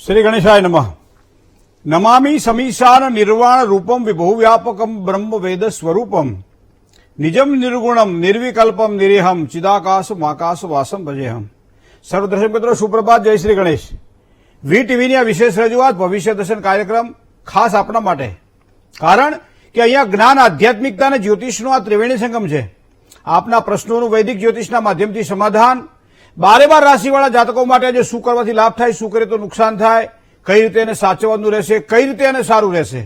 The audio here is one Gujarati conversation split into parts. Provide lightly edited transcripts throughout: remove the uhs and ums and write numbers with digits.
श्री गणेशाय नमः। नमामि समीशान निर्वाण रूपम विभु व्यापकम ब्रह्म वेद स्वरूपम निजम निर्गुणम निर्विकल्पम निरीहम चिदाकाश आकाश वासम भजेहम। सर्व दर्शक मित्रों सुप्रभात, जय श्री गणेश। વી ટીવીની આ વિશેષ રજૂઆત ભવિષ્ય દર્શન કાર્યક્રમ ખાસ આપણા માટે, કારણ કે અહીંયા જ્ઞાન, આધ્યાત્મિકતા અને જ્યોતિષનો આ ત્રિવેણી સંગમ છે। આપના પ્રશ્નોનું વૈદિક જ્યોતિષના માધ્યમથી સમાધાન, 12 રાશિવાળા જાતકો માટે આજે શું કરવાથી લાભ થાય, શું કરે તો નુકસાન થાય, કઈ રીતે એને સાચવવાનું રહેશે, કઈ રીતે એને સારું રહેશે।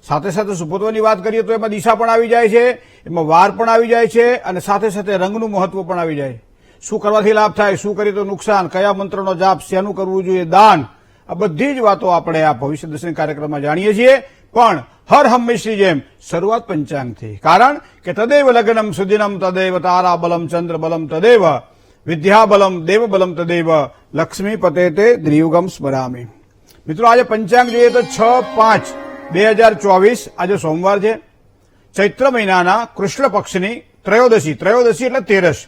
સાથે સાથે સુપોત્વની વાત કરીએ તો એમાં દિશા પણ આવી જાય છે, એમાં વાર પણ આવી જાય છે અને સાથે સાથે રંગનું મહત્વ પણ આવી જાય। શું કરવાથી લાભ થાય, શું કરીએ તો નુકસાન, કયા મંત્રનો જાપ, શેનું કરવું જોઈએ, દાન, આ બધી જ વાતો આપણે આ ભવિષ્ય દર્શન કાર્યક્રમમાં જાણીએ છીએ। પણ હર હંમેશની જેમ શરૂઆત પંચાંગથી, કારણ કે તદેવ લગ્નમ સુદિનમ તદેવ તારા બલમ ચંદ્ર બલમ તદેવ વિદ્યા બલમ દેવ બલમ તદેવ લક્ષ્મી પતે તે દ્રિયુગમ સ્મરામી। મિત્રો આજે પંચાંગ જોઈએ તો 6/5/2024 આજે સોમવાર છે, ચૈત્ર મહિનાના કૃષ્ણ પક્ષની ત્રયોદશી એટલે તેરસ,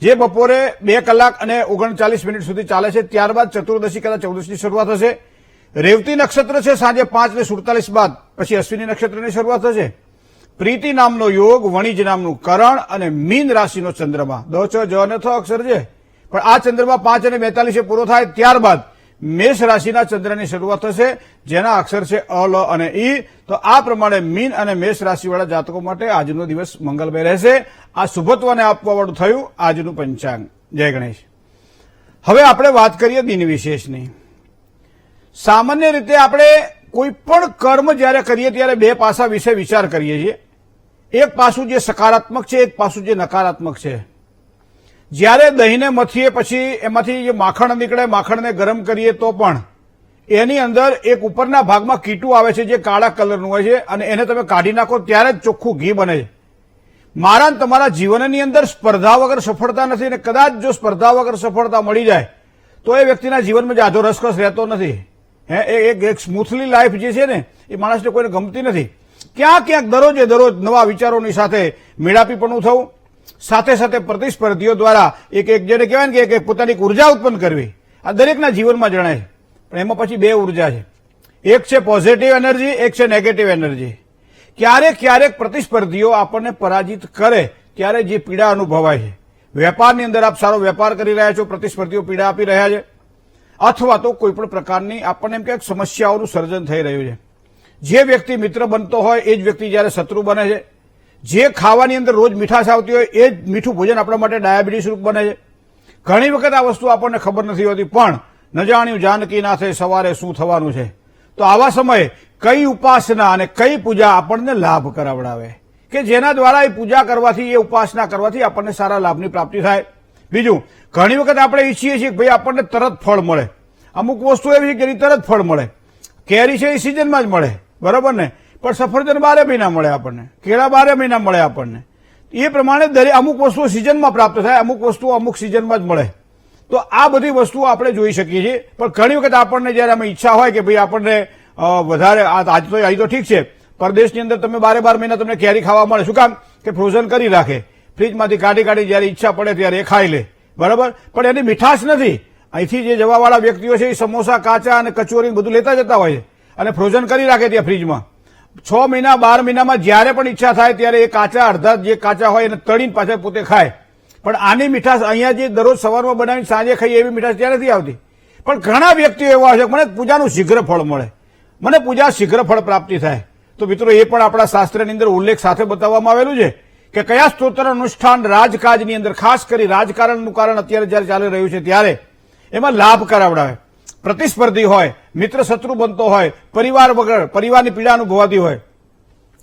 જે બપોરે 2 કલાક અને 39 મિનિટ સુધી ચાલે છે। ત્યારબાદ ચતુર્દશી કદાચ 14ની શરૂઆત થશે। રેવતી નક્ષત્ર છે સાંજે 5:47 બાદ, પછી અશ્વિની નક્ષત્રની શરૂઆત થશે। પ્રીતિ નામનો યોગ, વણિજ નામનું કરણ અને મીન રાશિનો ચંદ્રમા, દ ચ જ ન થ અક્ષર છે, પણ આ ચંદ્રમા 5:42 પૂરો થાય ત્યારબાદ મેષ રાશિના ચંદ્રની શરૂઆત થશે, જેના અક્ષર છે અ, લ અને ઈ। તો આ પ્રમાણે મીન અને મેષ રાશિવાળા જાતકો માટે આજનો દિવસ મંગલમય રહેશે। આ શુભત્વને આપવાવાળું થયું આજનું પંચાંગ। જય ગણેશ। હવે આપણે વાત કરીએ દિન વિશેષની। સામાન્ય રીતે આપણે કોઈ પણ કર્મ જ્યારે કરીએ ત્યારે 2 પાસા વિશે વિચાર કરીએ છીએ। એક પાસું જે સકારાત્મક છે, એક પાસું જે નકારાત્મક છે। જ્યારે દહીંને મથીએ પછી એમાંથી જે માખણ નીકળે, માખણને ગરમ કરીએ તો પણ એની અંદર એક ઉપરના ભાગમાં કીટું આવે છે જે કાળા કલરનું હોય છે, અને એને તમે કાઢી નાખો ત્યારે જ ચોખ્ખું ઘી બને છે। મારા ને તમારા જીવનની અંદર સ્પર્ધા વગર સફળતા નથી, અને કદાચ જો સ્પર્ધા વગર સફળતા મળી જાય તો એ વ્યક્તિના જીવનમાં જાજો રસકસ રહેતો નથી। એક સ્મૂથલી લાઈફ જે છે ને એ માણસને કોઈને ગમતી નથી। ક્યાંક ક્યાંક દરરોજે દરરોજ નવા વિચારોની સાથે મેળાપીપણું થવું, સાથે સાથે પ્રતિસ્પર્ધીઓ દ્વારા એક જેને કહેવાય ને કે પોતાની ઉર્જા ઉત્પન્ન કરવી, આ દરેકના જીવનમાં જણાય છે। પણ એમાં પછી 2 ઉર્જા છે, એક છે પોઝિટિવ એનર્જી, એક છે નેગેટિવ એનર્જી। ક્યારેક ક્યારેક પ્રતિસ્પર્ધીઓ આપણને પરાજિત કરે ત્યારે જે પીડા અનુભવાય છે, વેપારની અંદર આપ સારો વેપાર કરી રહ્યા છો, પ્રતિસ્પર્ધીઓ પીડા આપી રહ્યા છે, અથવા તો કોઈ પણ પ્રકારની આપણને એમ કે સમસ્યાઓનું સર્જન થઈ રહ્યું છે। જે વ્યક્તિ મિત્ર બનતો હોય એ જ વ્યક્તિ જ્યારે શત્રુ બને છે। જે ખાવાની અંદર રોજ મીઠાશ આવતી હોય એ જ મીઠું ભોજન આપણા માટે ડાયાબિટીસ રૂપ બને છે। ઘણી વખત આ વસ્તુ આપણને ખબર નથી હોતી, પણ ન જાણ્યું જાનકી નાથે સવારે શું થવાનું છે। તો આવા સમયે કઈ ઉપાસના અને કઈ પૂજા આપણને લાભ કરાવડાવે, કે જેના દ્વારા એ પૂજા કરવાથી, એ ઉપાસના કરવાથી આપણને સારા લાભની પ્રાપ્તિ થાય। બીજું, ઘણી વખત આપણે ઈચ્છીએ છીએ કે ભાઈ આપણને તરત ફળ મળે। અમુક વસ્તુ એવી છે કે એની તરત ફળ મળે। કેરી છે એ સિઝનમાં જ મળે, બરાબર ને, પણ સફરજન 12 મહિના મળે આપણને, કેળા 12 મહિના મળે આપણને। એ પ્રમાણે દરેક અમુક વસ્તુઓ સિઝનમાં પ્રાપ્ત થાય, અમુક વસ્તુઓ અમુક સિઝનમાં જ મળે। તો આ બધી વસ્તુઓ આપણે જોઈ શકીએ છીએ। પણ ઘણી વખત આપણને જયારે અમે ઈચ્છા હોય કે ભાઈ આપણને વધારે, આજ તો અહીં તો ઠીક છે, પરદેશની અંદર તમે 12 મહિના તમને કેરી ખાવા મળે। શું કામ? કે ફ્રોઝન કરી રાખે, ફ્રીજમાંથી કાઢી જયારે ઈચ્છા પડે ત્યારે એ ખાઈ લે, બરાબર। પણ એની મીઠાશ નથી। અહીંથી જે જવાવાળા વ્યક્તિઓ છે એ સમોસા, કાચા અને કચોરી બધું લેતા જતા હોય છે અને ફ્રોઝન કરી રાખે ત્યાં ફ્રીજમાં। 6 મહિના 12 મહિનામાં જ્યારે પણ ઈચ્છા થાય ત્યારે એ કાચા, અડધા જે કાચા હોય એને તળીને પાછા પોતે ખાય। પણ આની મીઠાશ અહીંયા જે દરરોજ સવારમાં બનાવીને સાંજે ખાઈએ એવી મીઠાશ ત્યાં નથી આવતી। પણ ઘણા વ્યક્તિઓ એવા છે, મને પૂજાનું શીઘ્ર ફળ મળે, મને પૂજા શીઘ્ર ફળ પ્રાપ્તિ થાય। તો મિત્રો એ પણ આપણા શાસ્ત્રની અંદર ઉલ્લેખ સાથે બતાવવામાં આવેલું છે કે કયા સ્તોત્ર અનુષ્ઠાન રાજકાજની અંદર, ખાસ કરી રાજકારણનું કારણ અત્યારે જયારે ચાલી રહ્યું છે ત્યારે એમાં લાભ કરાવડાવે। પ્રતિસ્પર્ધી હોય, મિત્ર શત્રુ બનતો હોય, પરિવાર વગર પરિવારની પીડા અનુભવાતી હોય,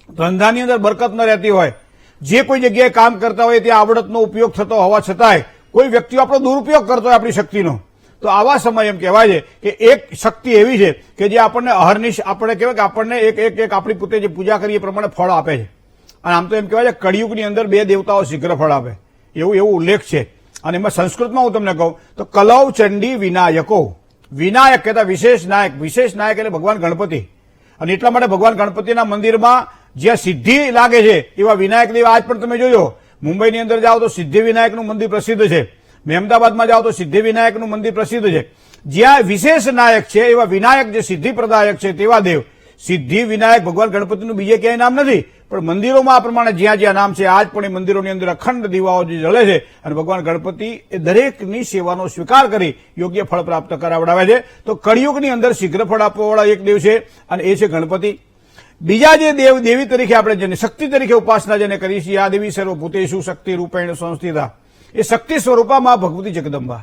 ધંધાની અંદર બરકત ન રહેતી હોય, જે કોઈ જગ્યાએ કામ કરતા હોય ત્યાં આવડતનો ઉપયોગ થતો હોવા છતાંય કોઈ વ્યક્તિઓ આપણો દુરુપયોગ કરતો હોય આપણી શક્તિનો, તો આવા સમય એમ કહેવાય છે કે એક શક્તિ એવી છે કે જે આપણને અહર્નિશ, આપણે કહેવાય કે આપણને એક આપણી પોતે જે પૂજા કરીએ એ પ્રમાણે ફળ આપે છે। અને આમ તો એમ કહેવાય છે કળિયુગની અંદર 2 દેવતાઓ શીઘ્ર ફળ આપે, એવું ઉલ્લેખ છે। અને એમાં સંસ્કૃતમાં હું તમને કહું તો કલૌ ચંડી વિનાયકો, વિનાયક કહેતા વિશેષ નાયક, વિશેષ નાયક એટલે ભગવાન ગણપતિ। અને એટલા માટે ભગવાન ગણપતિના મંદિરમાં જ્યાં સિદ્ધિ લાગે છે એવા વિનાયક દેવ આજ પણ તમે જોયો, મુંબઈની અંદર જાઓ તો સિદ્ધિ વિનાયકનું મંદિર પ્રસિદ્ધ છે, મહેમદાબાદમાં જાઓ તો સિદ્ધિ વિનાયકનું મંદિર પ્રસિદ્ધ છે। જ્યાં વિશેષ નાયક છે એવા વિનાયક જે સિદ્ધિ પ્રદાયક છે તેવા દેવ, સિદ્ધિ વિનાયક ભગવાન ગણપતિનું બીજે ક્યાંય નામ નથી, પણ મંદિરોમાં આ પ્રમાણે જ્યાં જ્યાં નામ છે આજ પણ એ મંદિરોની અંદર અખંડ દીવાઓ જે જળે છે અને ભગવાન ગણપતિ એ દરેકની સેવાનો સ્વીકાર કરી યોગ્ય ફળ પ્રાપ્ત કરાવડાવે છે. તો કળિયુગની અંદર શીઘ્ર ફળ આપવાવાળા એક દેવ છે અને એ છે ગણપતિ. બીજા જે દેવ દેવી તરીકે આપણે જેને શક્તિ તરીકે ઉપાસના જેને કરીએ છીએ, આ દેવી સર્વભૂતેષુ શક્તિ રૂપેણ સંસ્થિતા, એ શક્તિ સ્વરૂપમાં ભગવતી જગદંબા.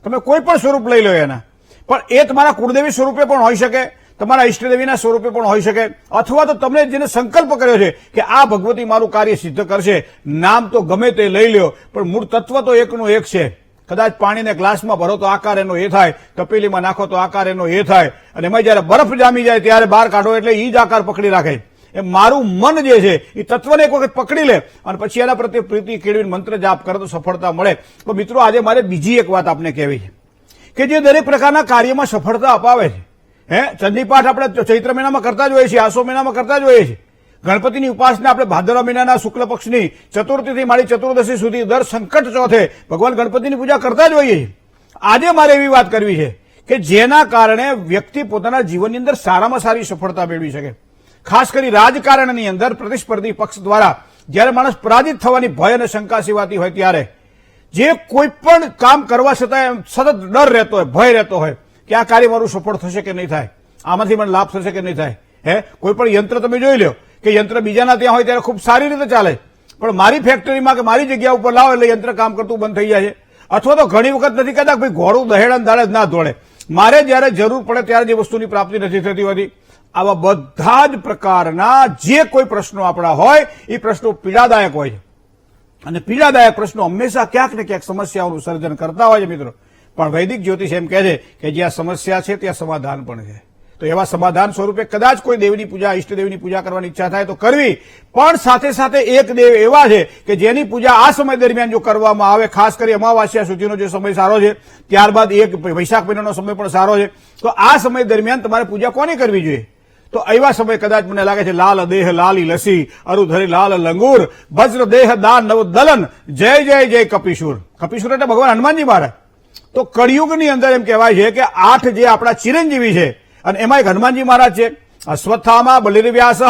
તમે કોઈ પણ સ્વરૂપ લઈ લો એના, પણ એ તમારા કુળદેવી સ્વરૂપે પણ હોઈ શકે, તમારા ઈષ્ટદેવીના સ્વરૂપે પણ હોઈ શકે, અથવા તો તમને જેને સંકલ્પ કર્યો છે કે આ ભગવતી મારું કાર્ય સિદ્ધ કરશે, નામ તો ગમે તે લઈ લ્યો પણ મૂળ તત્વ તો એકનું એક છે. કદાચ પાણીને ગ્લાસમાં ભરો તો આકાર એનો એ થાય, તપેલીમાં નાખો તો આકાર એનો એ થાય, અને એમાં જયારે બરફ જામી જાય ત્યારે બહાર કાઢો એટલે એ જ આકાર પકડી રાખે. એ મારું મન જે છે એ તત્વને એક વખત પકડી લે અને પછી એના પ્રત્યે પ્રીતિ કેળવીને મંત્ર જાપ કરે તો સફળતા મળે. તો મિત્રો આજે મારે બીજી એક વાત આપને કહેવી છે કે જે દરેક પ્રકારના કાર્યમાં સફળતા અપાવે છે. ચંડીપાઠ આપણે ચૈત્ર મહિનામાં કરતા જ હોઈએ છીએ, આસો મહિનામાં કરતા જ હોઈએ છીએ. ગણપતિની ઉપાસના આપણે ભાદરવા મહિનાના શુક્લ પક્ષની ચતુર્થીથી માંડી ચતુર્દશી સુધી દર સંકટ ચોથે ભગવાન ગણપતિની પૂજા કરતા જ હોઈએ છીએ. આજે મારે એવી વાત કરવી છે કે જેના કારણે વ્યક્તિ પોતાના જીવનની અંદર સારામાં સારી સફળતા મેળવી શકે. ખાસ કરી રાજકારણની અંદર પ્રતિસ્પર્ધી પક્ષ દ્વારા જ્યારે માણસ પરાજિત થવાની ભય અને શંકા સેવાતી હોય ત્યારે જે કોઈ પણ કામ કરવા છતાં સતત ડર રહેતો હોય, ભય રહેતો હોય કે આ કાર્ય મારું સફળ થશે કે નહીં થાય, આમાંથી મને લાભ થશે કે નહીં થાય. કોઈ પણ યંત્ર તમે જોઈ લો કે યંત્ર બીજાના ત્યાં હોય ત્યારે ખૂબ સારી રીતે ચાલે, પણ મારી ફેક્ટરીમાં કે મારી જગ્યા ઉપર લાવો એટલે યંત્ર કામ કરતું બંધ થઈ જાય છે. અથવા તો ઘણી વખત નથી કહેતા ભાઈ ઘોડું દહેડા દાડે જ ના દોડે, મારે જયારે જરૂર પડે ત્યારે જે વસ્તુની પ્રાપ્તિ નથી થતી હોતી. આવા બધા જ પ્રકારના જે કોઈ પ્રશ્નો આપણા હોય એ પ્રશ્નો પીડાદાયક હોય છે અને પીડાદાયક પ્રશ્નો હંમેશા ક્યાંક ને ક્યાંક સમસ્યાઓનું સર્જન કરતા હોય છે મિત્રો. પણ વૈદિક જ્યોતિષ એમ કહે છે કે જ્યાં સમસ્યા છે ત્યાં સમાધાન પણ છે. તો એવા સમાધાન સ્વરૂપે કદાચ કોઈ દેવની પૂજા, ઈષ્ટદેવની પૂજા કરવાની ઈચ્છા થાય તો કરવી, પણ સાથે સાથે એક દેવ એવા છે કે જેની પૂજા આ સમય દરમિયાન જો કરવામાં આવે, ખાસ કરી અમાવાસ્યા સુધીનો જે સમય સારો છે, ત્યારબાદ એક વૈશાખ મહિનાનો સમય પણ સારો છે, તો આ સમય દરમિયાન તમારે પૂજા કોની કરવી જોઈએ? તો એવા સમય કદાચ મને લાગે છે લાલ દેહ લાલી લસી અરુધરી લાલ લંગૂર વજ્ર દેહ દાન નવ દલન જય જય જય કપિશુર. કપિશુર એટલે ભગવાન હનુમાનજી મહારાજ. તો કળિયુગની અંદર એમ કહેવાય છે કે 8 જે આપણા ચિરંજીવી છે અને એમાં એક હનુમાનજી મહારાજ છે. અશ્વત્થામા બલિર્વ્યાસ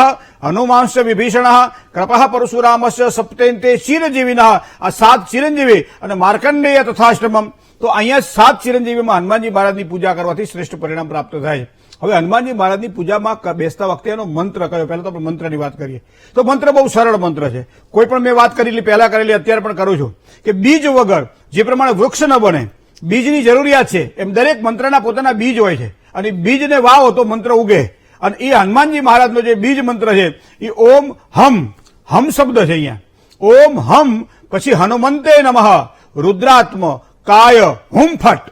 હનુમાંશ વિભીષણ કૃપઃ પરશુરામસ્ય સપ્તેન્તે ચિરંજીવિનઃ. આ 7 ચિરંજીવી અને માર્કંડેય તથાષ્ટમમ. તો અહીંયા 7 ચિરંજીવીમાં હનુમાનજી મહારાજની પૂજા કરવાથી શ્રેષ્ઠ પરિણામ પ્રાપ્ત થાય છે. હવે હનુમાનજી મહારાજની પૂજામાં બેસતા વખતે એનો મંત્ર કયો? પહેલા તો આપણે મંત્રની વાત કરીએ તો મંત્ર બહુ સરળ મંત્ર છે. કોઈ પણ મેં વાત કરેલી, પહેલા કરેલી, અત્યારે પણ કરું છું કે બીજ વગર જે પ્રમાણે વૃક્ષ ન બને, બીજની જરૂરિયાત છે, એમ દરેક મંત્રના પોતાના બીજ હોય છે અને બીજને વાવો તો મંત્ર ઉગે. અને એ હનુમાનજી મહારાજનો જે બીજ મંત્ર છે એ ઓમ હમ, હમ શબ્દ છે અહીંયા, ઓમ હમ, પછી હનુમંતે નમઃ, રુદ્રાત્મ કાય હુમ ફટ.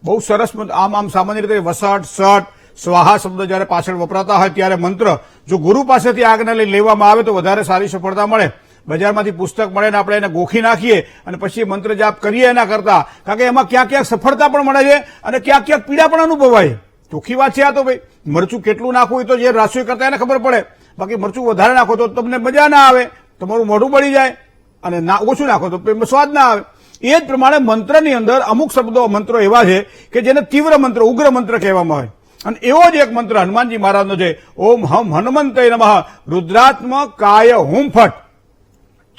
બહુ સરસ મંત્ર. આમ સામાન્ય રીતે વસટ સટ સ્વાહા શબ્દ જયારે પાછળ વપરાતા હોય ત્યારે મંત્ર જો ગુરુ પાસેથી આજ્ઞા લઈ લેવામાં આવે તો વધારે સારી સફળતા મળે. બજારમાંથી પુસ્તક મળે ને આપણે એને ગોખી નાખીએ અને પછી મંત્ર જાપ કરીએ એના કરતા, કારણ કે એમાં ક્યાંક ક્યાંક સફળતા પણ મળે છે અને ક્યાંક ક્યાંક પીડા પણ અનુભવાય. ચોખ્ખી વાત છે આ તો ભાઈ. મરચું કેટલું નાખવું એ તો જે રસોઈ કરતા એને ખબર પડે, બાકી મરચું વધારે નાખો તો તમને મજા ના આવે, તમારું મોઢું બળી જાય, અને ઓછું નાખો તો સ્વાદ ના આવે. એ જ પ્રમાણે મંત્રની અંદર અમુક શબ્દો મંત્રો એવા છે કે જેને તીવ્ર મંત્ર, ઉગ્ર મંત્ર કહેવામાં આવે. અને એવો જ એક મંત્ર હનુમાનજી મહારાજનો છે, ઓમ હમ હનુમંતે નમઃ રુદ્રાત્મ કાય હુમ ફટ.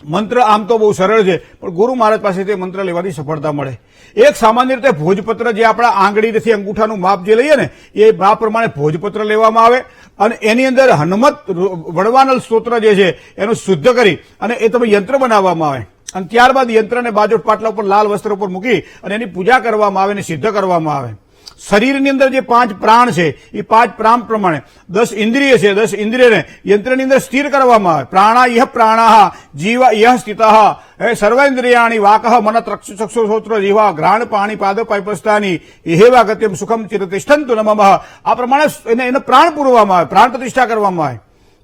મંત્ર આમ તો બહુ સરળ છે પણ ગુરુ મહારાજ પાસેથી મંત્ર લેવાથી સફળતા મળે. એક સામાન્ય રીતે ભોજપત્ર, જે આપણા આંગળીથી અંગૂઠાનું માપ જે લઈએ ને એ માપ પ્રમાણે ભોજપત્ર લેવામાં આવે અને એની અંદર હનુમત વડવાનલ સ્તોત્ર જે છે એનું શુદ્ધ કરી અને એ તમે યંત્ર બનાવવામાં આવે અને ત્યારબાદ યંત્રને બાજુ પાટલા ઉપર લાલ વસ્ત્ર ઉપર મૂકી અને એની પૂજા કરવામાં આવે અને સિદ્ધ કરવામાં આવે. શરીરની અંદર જે 5 પ્રાણ છે એ 5 પ્રાણ પ્રમાણે 10 ઇન્દ્રિય છે, 10 ઇન્દ્રિયને યંત્રની અંદર સ્થિર કરવામાં આવે. પ્રાણા યહ પ્રાણાહ જીવ યહ સ્થિતઃ સર્વેન્દ્રિયાણી વાકઃ મન ચક્ષુશ્રોત્ર જીવા ઘ્રાણ પાણી પાદ પાયપસ્તાની એહેવા ગત્યમ સુખમ ચિરતિષ્ઠંતુ નમઃ. આ પ્રમાણે એને પ્રાણ પૂરવામાં આવે, પ્રાણ પ્રતિષ્ઠા કરવામાં આવે.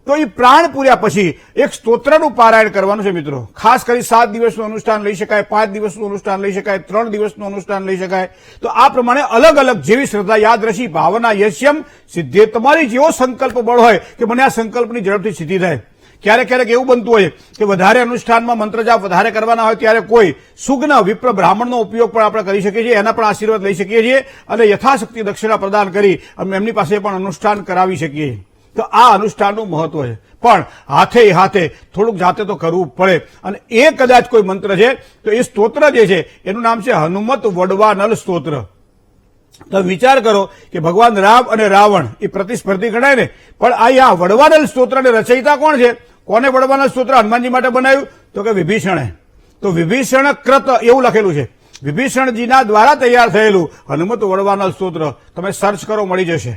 તો એ પ્રાણ પૂર્યા પછી એક સ્તોત્રનું પારાયણ કરવાનું છે મિત્રો. ખાસ કરી 7 દિવસનું અનુષ્ઠાન લઈ શકાય, 5 દિવસનું અનુષ્ઠાન લઈ શકાય, 3 દિવસનું અનુષ્ઠાન લઈ શકાય. તો આ પ્રમાણે અલગ અલગ જેવી શ્રદ્ધા, યાદ રશી ભાવના યશ્યમ સિદ્ધે. તમારી જેવો સંકલ્પ બળ હોય કે મને આ સંકલ્પની ઝડપથી સિદ્ધિ થાય, ક્યારેક ક્યારેક એવું બનતું હોય કે વધારે અનુષ્ઠાનમાં મંત્ર જાપ વધારે કરવાના હોય ત્યારે કોઈ સુગ્ન વિપ્ર બ્રાહ્મણનો ઉપયોગ પણ આપણે કરી શકીએ છીએ, એના પણ આશીર્વાદ લઈ શકીએ છીએ અને યથાશક્તિ દક્ષિણા પ્રદાન કરી અમે એમની પાસે પણ અનુષ્ઠાન કરાવી શકીએ છીએ. તો આ અનુષ્ઠાનનું મહત્વ છે, પણ હાથે થોડુંક જાતે તો કરવું પડે. અને એ કદાચ કોઈ મંત્ર છે તો એ સ્તોત્ર જે છે એનું નામ છે હનુમત વડવાનલ સ્તોત્ર. તમે વિચાર કરો કે ભગવાન રામ અને રાવણ એ પ્રતિસ્પર્ધી ગણાય ને, પણ આ વડવાનલ સ્તોત્રને રચયિતા કોણ છે? કોને વડવાનલ સ્તોત્ર હનુમાનજી માટે બનાવ્યું? તો કે વિભીષણે. તો વિભીષણ કૃત એવું લખેલું છે, વિભીષણજીના દ્વારા તૈયાર થયેલું હનુમત વડવાનલ સ્તોત્ર. તમે સર્ચ કરો, મળી જશે.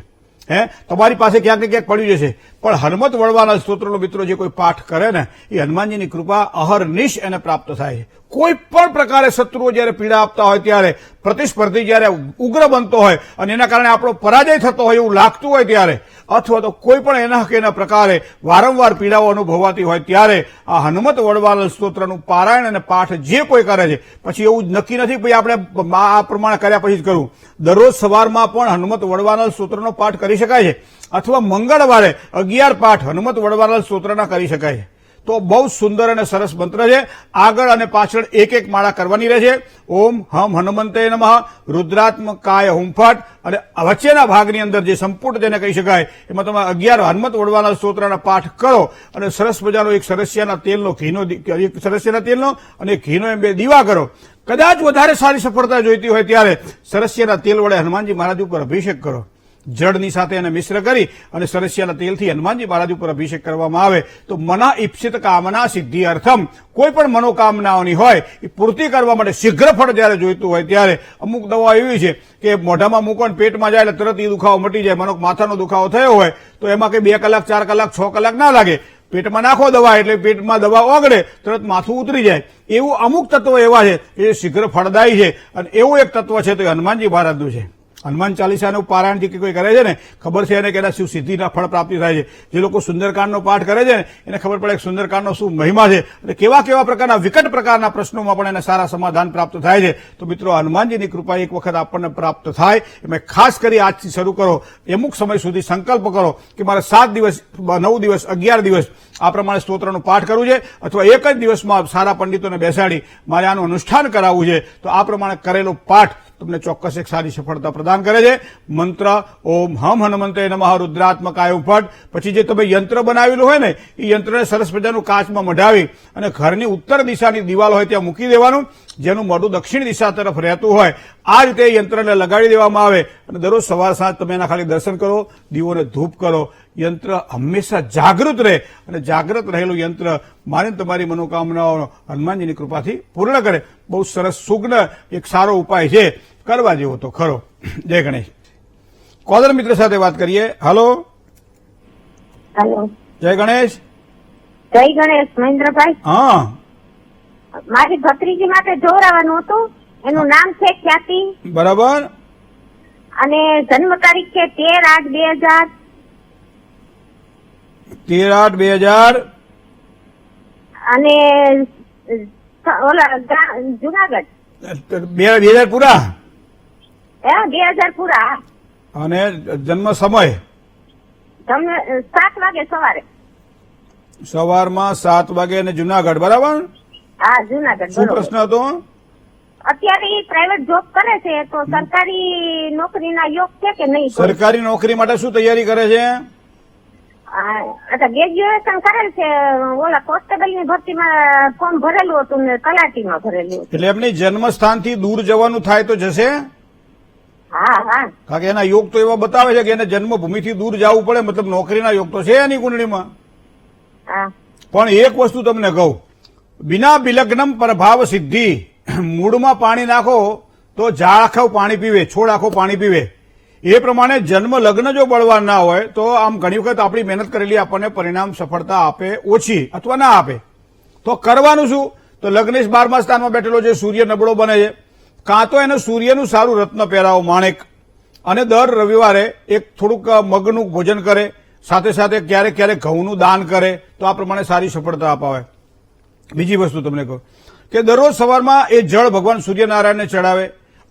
તમારી પાસે ક્યાંક ને ક્યાંક પડ્યું જશે. પણ હનુમત વડવાનલ સ્તોત્રનો મિત્રો જે કોઈ પાઠ કરે ને એ હનુમાનજીની કૃપા અહર્નિશ એને પ્રાપ્ત થાય છે. કોઈ પણ પ્રકારે શત્રુઓ જયારે પીડા આપતા હોય ત્યારે, પ્રતિસ્પર્ધી જયારે ઉગ્ર બનતો હોય અને એના કારણે આપણો પરાજય થતો હોય એવું લાગતું હોય ત્યારે, અથવા તો કોઈ પણ એના કે એના પ્રકારે વારંવાર પીડાઓ અનુભવાતી હોય ત્યારે આ હનુમત વડવાનલ સ્તોત્રનું પારાયણ અને પાઠ જે કોઈ કરે છે, પછી એવું નક્કી નથી ભાઈ આપણે આ પ્રમાણે કર્યા પછી જ કરવું. દરરોજ સવારમાં પણ હનુમત વડવાનલ સ્તોત્રનો પાઠ કરી શકાય છે, અથવા મંગળવારે 11 પાઠ હનુમત વડવાનલ સ્તોત્રના કરી શકાય છે. તો બહુ સુંદર અને સરસ મંત્ર છે. આગળ અને પાછળ એક માળા કરવાની રહે છે. ઓમ હમ હનુમંતે નમઃ, રુદ્રાત્મકાય હુંફાટ, અને વચ્ચેના ભાગની અંદર જે સંપુટ જેને કહી શકાય એમાં તમે 11 હનુમત વડવાનલ સ્તોત્રના પાઠ કરો અને સરસ મજાનો એક સરસિયાના તેલનો અને ઘીનો એમ 2 દીવા કરો. કદાચ વધારે સારી સફળતા જોઈતી હોય ત્યારે સરસિયાના તેલ વડે હનુમાનજી મહારાજ ઉપર અભિષેક કરો. જળની સાથે એને મિશ્ર કરી અને સરસિયાના તેલથી હનુમાનજી મહારાજ ઉપર અભિષેક કરવામાં આવે તો મના ઈપ્સિત કામના સિદ્ધિ અર્થમ, કોઈ પણ મનોકામનાઓની હોય એ પૂર્તિ કરવા માટે શીઘ્ર ફળ જયારે જોઈતું હોય ત્યારે અમુક દવા એવી છે કે મોઢામાં મૂકો ને પેટમાં જાય એટલે તરત એ દુખાવો મટી જાય. માથાનો દુખાવો થયો હોય તો એમાં કંઈ 2 કલાક 4 કલાક 6 કલાક ના લાગે. પેટમાં નાખો દવા એટલે પેટમાં દવા ઓગળે, તરત માથું ઉતરી જાય. એવું અમુક તત્વો એવા છે એ શીઘ્ર ફળદાયી છે, અને એવું એક તત્વ છે તો હનુમાનજી મહારાજનું છે. હનુમાન ચાલીસાનું પારાયણ જે કોઈ કરે છે ને, ખબર છે એને કે એના શું સિદ્ધિના ફળ પ્રાપ્તિ થાય છે. જે લોકો સુંદરકાંડનો પાઠ કરે છે ને એને ખબર પડે કે સુંદરકાંડનો શું મહિમા છે અને કેવા પ્રકારના વિકટ પ્રકારના પ્રશ્નોમાં પણ એને સારા સમાધાન પ્રાપ્ત થાય છે. તો મિત્રો, હનુમાનજીની કૃપા એક વખત આપણને પ્રાપ્ત થાય એમાં ખાસ કરી આજથી શરૂ કરો, અમુક સમય સુધી સંકલ્પ કરો કે મારે 7 દિવસ 9 દિવસ 11 દિવસ આ પ્રમાણે સ્તોત્રનો પાઠ કરવું છે, અથવા એક જ દિવસમાં સારા પંડિતોને બેસાડી મારે આનું અનુષ્ઠાન કરાવવું છે. તો આ પ્રમાણે કરેલો પાઠ તમને ચોક્કસ એક સારી સફળતા પ્રદાન કરે છે. મંત્ર ઓમ હમ હનુમંતે નમઃ, રુદ્રાત્મકાય હુંફાટ. પછી જે તમે યંત્ર બનાવેલું હોય ને એ યંત્રને સરસ મજાનું કાચમાં મઢાવી અને ઘરની ઉત્તર દિશાની દિવાલ હોય ત્યાં મૂકી દેવાનું, જેનું મોઢું દક્ષિણ દિશા તરફ રહેતું હોય. આ રીતે યંત્રને લગાડી દેવામાં આવે અને દરરોજ સવાર સાંજ તમે એના ખાલી દર્શન કરો, દીવોને ધૂપ કરો. યંત્ર હંમેશા જાગૃત રહે અને જાગૃત રહેલું યંત્ર મારીને તમારી મનોકામનાઓ હનુમાનજીની કૃપાથી પૂર્ણ કરે. બહુ સરસ સુગ્ન એક સારો ઉપાય છે, કરવા જેવો તો ખરો. જય ગણેશ. કોલર મિત્ર સાથે વાત કરીએ. હલો. જય ગણેશ. જય ગણેશ મહેન્દ્રભાઈ. હા, મારી ભત્રીજી માટે જોરાવાનું હતું. એનું નામ છે ખ્યાતિ. બરાબર. અને જન્મ તારીખ છે 13/8/2000. 13/8/2000. અને જુનાગઢ. 2000 પૂરા. 2000 પૂરા. અને જન્મ સમય તમને 7 વાગે સવારે. સવારમાં 7 વાગે અને જુનાગઢ. બરાબર. હા, જુનાગઢ. શું પ્રશ્ન હતો? અત્યારે પ્રાઇવેટ જોબ કરે છે તો સરકારી નોકરીના યોગ છે કે નહીં? સરકારી નોકરી માટે શું તૈયારી કરે છે? ગ્રેજ્યુએશન કરેલ છે. ઓલા કોન્સ્ટેબલ ની ભરતીમાં ફોર્મ ભરેલું હતું ને તલાટીમાં ભરેલું. એટલે એમની જન્મ સ્થાનથી દૂર જવાનું થાય તો જશે? હા. કારણ કે એના યોગ તો એવા બતાવે છે કે એને જન્મભૂમિથી દૂર જવું પડે, મતલબ નોકરીના યોગ તો છે એની કુંડળીમાં. પણ એક વસ્તુ તમને કહું, બિના બિલગ્નમ પ્રભાવ સિદ્ધિ. મૂળમાં પાણી નાખો તો ઝાડ આખું પાણી પીવે, છોડ આખો પાણી પીવે. એ પ્રમાણે જન્મ લગ્ન જો બળવાન ના હોય તો આમ ઘણી વખત આપણી મહેનત કરેલી આપણને પરિણામ સફળતા આપે ઓછી અથવા ના આપે. તો કરવાનું શું? તો લગ્નેશ 12મા સ્થાનમાં બેઠેલો જે સૂર્ય નબળો બને છે, કાં તો એને સૂર્યનું સારું રત્ન પહેરાવો, માણેક, અને દર રવિવારે એક થોડુંક મગનું ભોજન કરે, સાથે સાથે ક્યારેક ઘઉંનું દાન કરે, તો આ પ્રમાણે સારી સફળતા અપાવે. બીજી વસ્તુ તમને કહું કે દરરોજ સવારમાં એ જળ ભગવાન સૂર્યનારાયણને ચડાવે.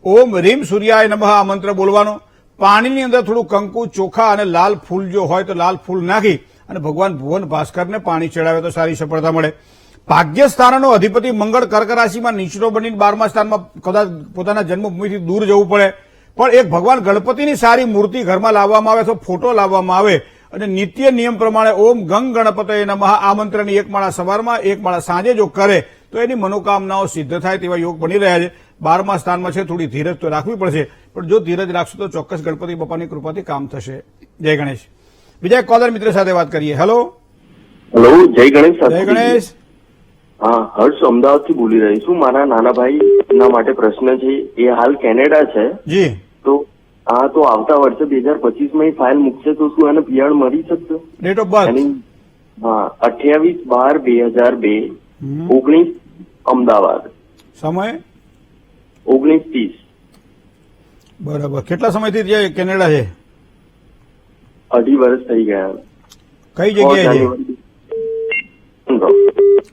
ઓમ રીમ સૂર્યાય નમઃ આ મંત્ર બોલવાનો. પાણીની અંદર થોડું કંકુ, ચોખા અને લાલ ફૂલ જો હોય તો લાલ ફૂલ નાખી અને ભગવાન ભુવન ભાસ્કરને પાણી ચડાવે તો સારી સફળતા મળે. ભાગ્યસ્થાનનો અધિપતિ મંગળ કર્ક રાશિમાં નીચલો બનીને 12મા સ્થાનમાં કદાચ પોતાના જન્મભૂમિથી દૂર જવું પડે, પણ એક ભગવાન ગણપતિની સારી મૂર્તિ ઘરમાં લાવવામાં આવે અથવા ફોટો લાવવામાં આવે અને નિત્ય નિયમ પ્રમાણે ઓમ ગંગ ગણપતયે નમઃ આ મંત્રની એક માળા સવારમાં એક માળા સાંજે જો કરે તો એની મનોકામનાઓ સિદ્ધ થાય તેવા યોગ બની રહ્યા છે. 12મા સ્થાનમાં છે, થોડી ધીરજ તો રાખવી પડશે, પણ જો ધીરજ રાખશો તો ચોક્કસ ગણપતિ બાપાની કૃપાથી કામ થશે. જય ગણેશ. બીજા એક કોલર મિત્ર સાથે વાત કરીએ. હેલો. જય ગણેશ. જય ગણેશ. હા, હર્ષ અમદાવાદથી બોલી રહી છું. મારા નાના ભાઈના માટે પ્રશ્ન છે. એ હાલ કેનેડા છે. જી. તો આવતા વર્ષે 2025માં એ ફાઇલ મૂકશે તો શું એને પીઆર મળી શકશે? Date of birth? હા, 28/12/2002, 19 અમદાવાદ. સમય? 19:30. બરાબર. કેટલા સમયથી ત્યાં કેનેડા છે? 2.5 વર્ષ થઈ ગયા. કઈ જગ્યાએ છે?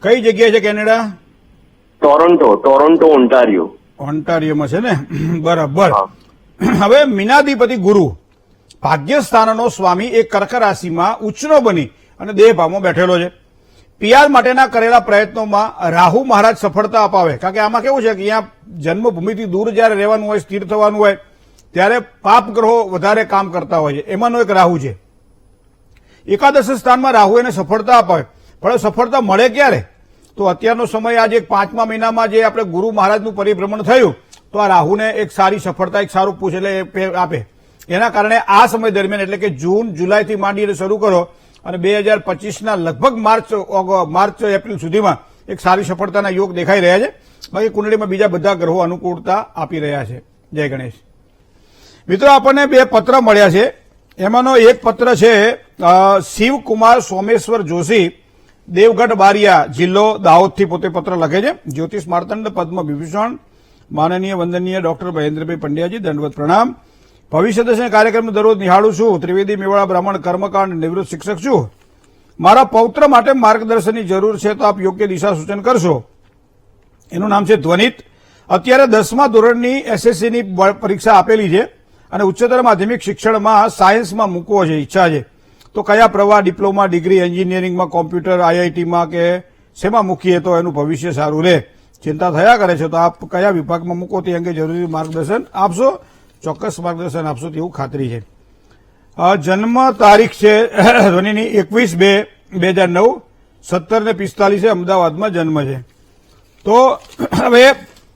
કઈ જગ્યાએ છે કેનેડા? Toronto, Ontario. ઓન્ટારિયોમાં છે ને? બરાબર. હવે મીનાધિપતિ ગુરુ ભાગ્યસ્થાનનો સ્વામી એ કર્ક રાશિમાં ઉચ્ચનો બની અને દેહભાવમાં બેઠેલો છે. પીઆર માટેના કરેલા પ્રયત્નોમાં રાહુ મહારાજ સફળતા અપાવે. કારણ કે આમાં કેવું છે કે અહીંયા જન્મભૂમિથી દૂર જયારે રહેવાનું હોય, સ્થિર થવાનું હોય, ત્યારે પાપ ગ્રહો વધારે કામ કરતા હોય છે. એમાંનો એક રાહુ છે. એકાદશ સ્થાનમાં રાહુ એને સફળતા અપાવે, પણ સફળતા મળે ક્યારે? તો અત્યારનો સમય આજે 5મા મહિનામાં જે આપણે ગુરુ મહારાજનું પરિભ્રમણ થયું તો આ રાહુને એક સારી સફળતા, એક સારું પૂછ એટલે આપે. એના કારણે આ સમય દરમિયાન એટલે કે જૂન જુલાઈથી માંડીને શરૂ કરો અને 2025ના લગભગ માર્ચ એપ્રિલ સુધીમાં એક સારી સફળતાના યોગ દેખાઈ રહ્યા છે. બાકી કુંડળીમાં બીજા બધા ગ્રહો અનુકૂળતા આપી રહ્યા છે. જય ગણેશ. મિત્રો, આપણને 2 પત્ર મળ્યા છે. એમાંનો એક પત્ર છે શિવકુમાર સોમેશ્વર જોશી, દેવગઢ બારિયા, જિલ્લો દાહોદથી પોતે પત્ર લખે છે. જ્યોતિષ માર્તંડ પદ્મ વિભૂષણ માનનીય વંદનીય ડોક્ટર મહેન્દ્રભાઈ પંડ્યાજી, દંડવત પ્રણામ. ભવિષ્ય દર્શન કાર્યક્રમ દરરોજ નિહાળું છું. ત્રિવેદી મેવાડા બ્રાહ્મણ કર્મકાંડ નિવૃત્ત શિક્ષક છું. મારા પૌત્ર માટે માર્ગદર્શનની જરૂર છે તો આપ યોગ્ય દિશા સૂચન કરશો. એનું નામ છે ધ્વનિત. અત્યારે 10મા ધોરણની એસએસસીની પરીક્ષા આપેલી છે અને ઉચ્ચતર માધ્યમિક શિક્ષણમાં સાયન્સમાં મૂકવો છે, ઈચ્છા છે. તો કયા પ્રવાહ, ડિપ્લોમા, ડિગ્રી, એન્જિનિયરિંગમાં, કોમ્પ્યુટર, આઈઆઈટીમાં કે શેમાં મૂકીએ તો એનું ભવિષ્ય સારું રહે? ચિંતા થયા કરે છે. તો આપ કયા વિભાગમાં મૂકો તે અંગે જરૂરી માર્ગદર્શન આપશો? ચોક્કસ માર્ગદર્શન આપશો તેવું ખાતરી છે. જન્મ તારીખ છે ધ્વનિની 21/2/2009, 17:45 અમદાવાદમાં જન્મ છે. તો હવે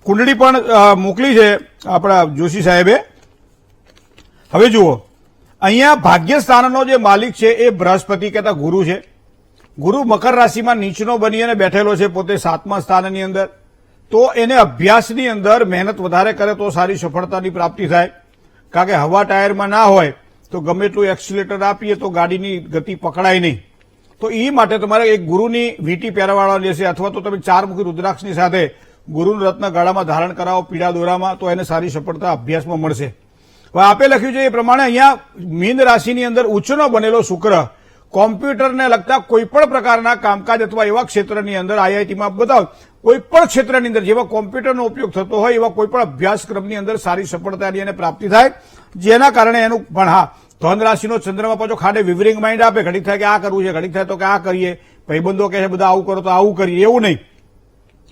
કુંડળી પણ મોકલી છે આપણા જોશી સાહેબે. હવે જુઓ, અહીંયા ભાગ્યસ્થાનનો જે માલિક છે એ બૃહસ્પતિ કહેતા ગુરુ છે. ગુરુ મકર રાશિમાં નીચનો બની અને બેઠેલો છે પોતે 7મા સ્થાનની અંદર. તો એને અભ્યાસની અંદર મહેનત વધારે કરે તો સારી સફળતાની પ્રાપ્તિ થાય. કારણ કે હવા ટાયરમાં ના હોય તો ગમે એટલું એક્સિલેટર આપીએ તો ગાડીની ગતિ પકડાય નહીં. તો એ માટે તમારે એક ગુરુની વીંટી પહેરવાળા લેશે અથવા તો તમે 4 મુખી રુદ્રાક્ષની સાથે ગુરુનું રત્ન ગળામાં ધારણ કરાવો પીળા દોરામાં, તો એને સારી સફળતા અભ્યાસમાં મળશે. હવે આપે લખ્યું છે એ પ્રમાણે અહીંયા મીન રાશિની અંદર ઉચ્ચનો બનેલો શુક્ર કોમ્પ્યુટરને લગતા કોઈપણ પ્રકારના કામકાજ અથવા એવા ક્ષેત્રની અંદર આઈઆઈટીમાં બતાવો કોઈપણ ક્ષેત્રની અંદર જેવા કોમ્પ્યુટરનો ઉપયોગ થતો હોય એવા કોઈપણ અભ્યાસક્રમની અંદર સારી સફળતાની એને પ્રાપ્તિ થાય. જેના કારણે એનું પણ હા, ધન રાશિનો ચંદ્રમાં પાછો ખાડે વિવરિંગ માઇન્ડ આપે. ઘડીક થાય કે આ કરવું છે, ઘડીક થાય તો કે આ કરીએ, ભાઈબંધો કહે છે બધા આવું કરો તો આવું કરીએ, એવું નહીં.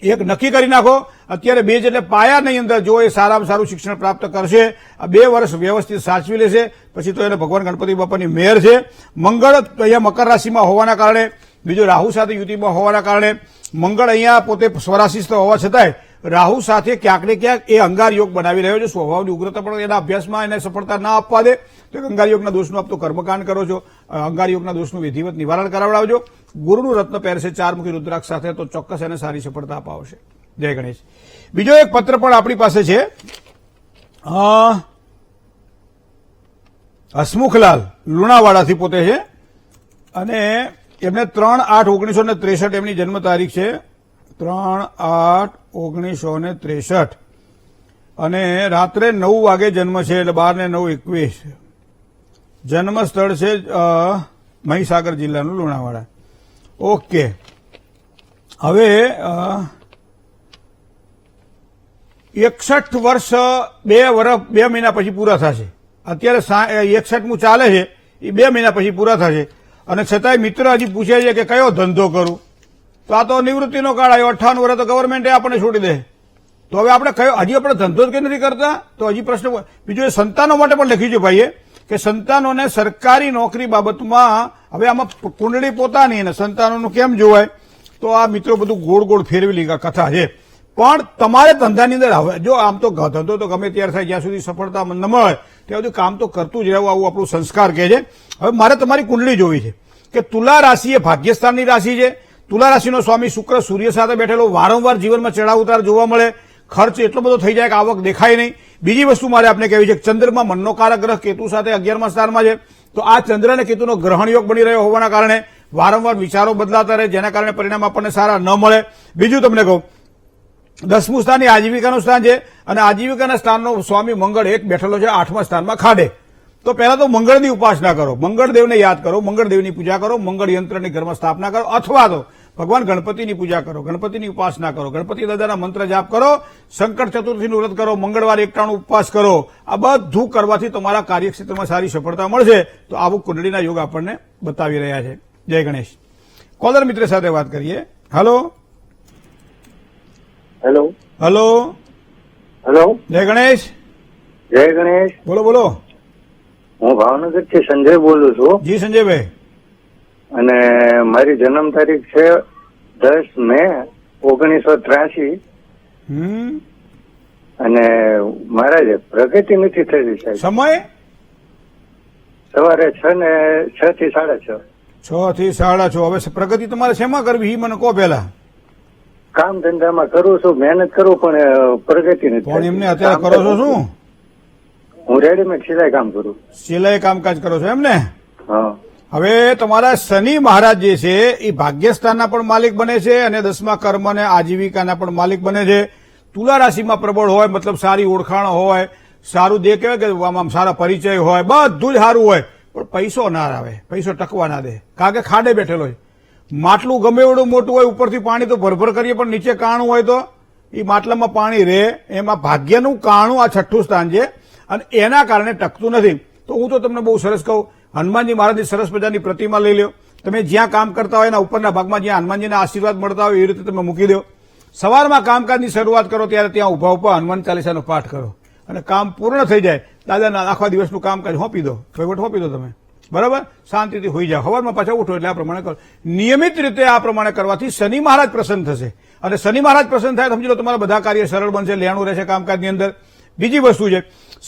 એક નક્કી કરી નાખો. અત્યારે 2 એટલે પાયાની અંદર જો એ સારામાં સારું શિક્ષણ પ્રાપ્ત કરશે, આ 2 વર્ષ વ્યવસ્થિત સાચવી લેશે, પછી તો એને ભગવાન ગણપતિ બાપાની મહેર છે. મંગળ અહીંયા મકર રાશિમાં હોવાના કારણે, બીજો રાહુ સાથે યુતિમાં હોવાના કારણે, મંગળ અહીંયા પોતે સ્વરાશિસ્થ હોવા છતાંય રાહુ સાથે ક્યાંક ને ક્યાંક એ અંગાર યોગ બનાવી રહ્યો છે. સ્વભાવની ઉગ્રતા પણ એના અભ્યાસમાં એને સફળતા ના આપવા દે તો અંગાર યોગના દોષનું આપ તો કર્મકાંડ કરો છો. અંગાર યોગના દોષનું વિધિવત નિવારણ કરાવડાવજો. ગુરુનું રત્ન પહેરશે 4 મુખી રુદ્રાક્ષ સાથે તો ચોક્કસ એને સારી સફળતા અપાવશે. જય ગણેશ. બીજો એક પત્ર પણ આપણી પાસે છે હસમુખલાલ લુણાવાડાથી પોતે છે અને એમને 3/8/1963 એમની જન્મ તારીખ છે. 3/8/1963 અને રાત્રે 9 વાગે જન્મ છે એટલે 12:09:21. જન્મ સ્થળ છે મહીસાગર જિલ્લાનું લુણાવાડા. ઓકે. હવે 61 વર્ષ 2 મહિના પછી પૂરા થશે. અત્યારે 61મું ચાલે છે, એ 2 મહિના પછી પૂરા થશે અને છતાંય મિત્ર હજી પૂછે છે કે કયો ધંધો કરું, તો આ તો નિવૃત્તિનો કાળ આવ્યો, 58 વર્ષ તો ગવર્મેન્ટે આપણને છોડી દે, તો હવે આપણે કયો, હજી આપણે ધંધો જ કેમ નથી કરતા? તો હજી પ્રશ્ન બીજો એ સંતાનો માટે પણ લખ્યું છે ભાઈએ કે સંતાનોને સરકારી નોકરી બાબતમાં હવે આમાં કુંડળી પોતાની અને સંતાનોનું કેમ જોવાય, તો આ મિત્રો બધું ગોળ ગોળ ફેરવેલી કથા છે. પણ તમારે ધંધાની અંદર હવે જો આમ તો ધંધો તો ગમે ત્યારે થાય, જ્યાં સુધી સફળતા ન મળે ત્યાં સુધી કામ તો કરતું જ રહેવું, આવું આપણું સંસ્કાર કહે છે. હવે મારે તમારી કુંડળી જોવી છે કે તુલા રાશિ એ ભાગ્યસ્થાનની રાશિ છે. તુલા રાશિનો સ્વામી શુક્ર સૂર્ય સાથે બેઠેલો, વારંવાર જીવનમાં ચડાવ ઉતાર જોવા મળે, ખર્ચ એટલો બધો થઈ જાય કે આવક દેખાય નહીં. બીજી વસ્તુ મારે આપને કહેવી છે કે ચંદ્રમાં મનનો કારક ગ્રહ કેતુ સાથે 11મા સ્થાનમાં છે, તો આ ચંદ્ર અને કેતુનો ગ્રહણ યોગ બની રહ્યો હોવાના કારણે વારંવાર વિચારો બદલાતા રહે, જેના કારણે પરિણામ આપણને સારા ન મળે. બીજું તમને કહું, 10મું સ્થાન એ આજીવિકાનું સ્થાન છે અને આજીવિકાના સ્થાનનો સ્વામી મંગળ એક બેઠેલો છે 8મા સ્થાનમાં ખાડે. તો પહેલા તો મંગળની ઉપાસના કરો, મંગળદેવને યાદ કરો, મંગળદેવની પૂજા કરો, મંગળ યંત્રની ઘરમાં સ્થાપના કરો, અથવા તો ભગવાન ગણપતિની પૂજા કરો, ગણપતિની ઉપાસના કરો, ગણપતિ દાદાના મંત્ર જાપ કરો, સંકટ ચતુર્થીનું વ્રત કરો, મંગળવાર એકટાણું ઉપવાસ કરો. આ બધું કરવાથી તમારા કાર્યક્ષેત્રમાં સારી સફળતા મળશે. તો આવું કુંડળીના યોગ આપણને બતાવી રહ્યા છે. જય ગણેશ. કોલર મિત્ર સાથે વાત કરીએ. હલો હેલો હલો હેલો, જય ગણેશ. જય ગણેશ. બોલો બોલો. હું ભાવનગર થી સંજય બોલું છું જી સંજયભાઈ. અને મારી જન્મ તારીખ છે 10 મે 1983 અને મારા પ્રગતિ નથી થઈ સાહેબ. સમય સવારે 6 થી 6:30. 6 થી 6:30. હવે પ્રગતિ તમારે શેમાં કરવી એ મને કહો પેલા. કામ ધંધામાં કરું છું, મહેનત કરું, પણ પ્રગતિ નથી પણ થતી. એમને અત્યારે કરો છો શું? હું રેડીમેડ સિલાઈ કામ કરું. સિલાઈ કામકાજ કરો છો એમ ને? હા. હવે તમારા શનિ મહારાજ જે છે એ ભાગ્યસ્થાનના પણ માલિક બને છે અને 10મા કર્મ અને આજીવિકાના પણ માલિક બને છે. તુલા રાશિમાં પ્રબળ હોય, મતલબ સારી ઓળખાણ હોય, સારું જે કહેવાય કે આમ સારા પરિચય હોય, બધું જ સારું હોય, પણ પૈસો ના આવે, પૈસો ટકવા ના દે, કારણ કે ખાડે બેઠેલો હોય. માટલું ગમે એવડું મોટું હોય, ઉપરથી પાણી તો ભરભર કરીએ પણ નીચે કાણું હોય તો એ માટલામાં પાણી રહે. એમાં ભાગ્યનું કાણું આ 6ઠું સ્થાન છે અને એના કારણે ટકતું નથી. તો હું તો તમને બહુ સરસ કહું, હનુમાનજી મહારાજની સરસ મજાની પ્રતિમા લઈ લો. તમે જ્યાં કામ કરતા હોય એના ઉપરના ભાગમાં જ્યાં હનુમાનજીના આશીર્વાદ મળતા હોય એ રીતે તમે મૂકી દો. સવારમાં કામકાજની શરૂઆત કરો ત્યારે ત્યાં ઉભા ઉભા હનુમાન ચાલીસાનો પાઠ કરો અને કામ પૂર્ણ થઈ જાય દાદાના આખા દિવસનું કામકાજ સોંપી દો, વહીવટ સોંપી દો તમે, બરાબર? શાંતિથી હોઈ જાઓ. સવારમાં પાછા ઉઠો એટલે આ પ્રમાણે કરો. નિયમિત રીતે આ પ્રમાણે કરવાથી શનિ મહારાજ પ્રસન્ન થશે અને શનિ મહારાજ પ્રસન્ન થાય તો સમજી લો તમારા બધા કાર્ય સરળ બનશે, લેણું રહેશે કામકાજની અંદર. બીજી વસ્તુ છે,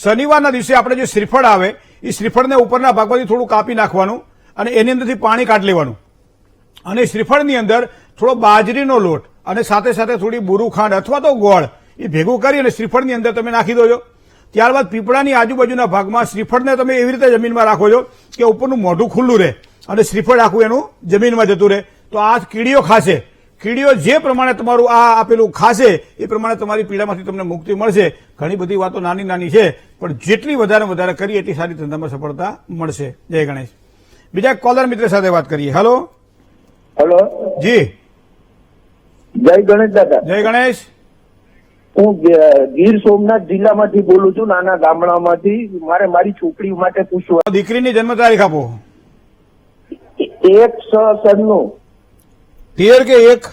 શનિવારના દિવસે આપણે જે શ્રીફળ આવે એ શ્રીફળને ઉપરના ભાગમાંથી થોડું કાપી નાખવાનું અને એની અંદરથી પાણી કાઢી લેવાનું અને શ્રીફળની અંદર થોડો બાજરીનો લોટ અને સાથે સાથે થોડી બુરુ ખાંડ અથવા તો ગોળ એ ભેગું કરી અને શ્રીફળની અંદર તમે નાખી દો છો. ત્યારબાદ પીપળાની આજુબાજુના ભાગમાં શ્રીફળને તમે એવી રીતે જમીનમાં રાખો છો કે ઉપરનું મોઢું ખુલ્લું રહે અને શ્રીફળ આખું એનું જમીનમાં જતું રહે. તો આ કીડીઓ ખાશે, કીડીઓ જે પ્રમાણે તમારું આ આપેલું ખાશે એ પ્રમાણે તમારી પીડામાંથી તમને મુક્તિ મળશે. ઘણી બધી વાતો નાની નાની છે પણ જેટલી વધારે કરીએ એટલી સારી ધંધામાં સફળતા મળશે. જય ગણેશ. બીજા કોલર મિત્ર સાથે વાત કરીએ. હેલો હેલો, જી. જય ગણેશ દાદા. જય ગણેશ. હું ગીર સોમનાથ જિલ્લામાંથી બોલું છું, નાના ગામડામાંથી. મારે મારી છોકરી માટે પૂછવું. દીકરીની જન્મ તારીખ આપો. 1/6/96. 13 કે 1?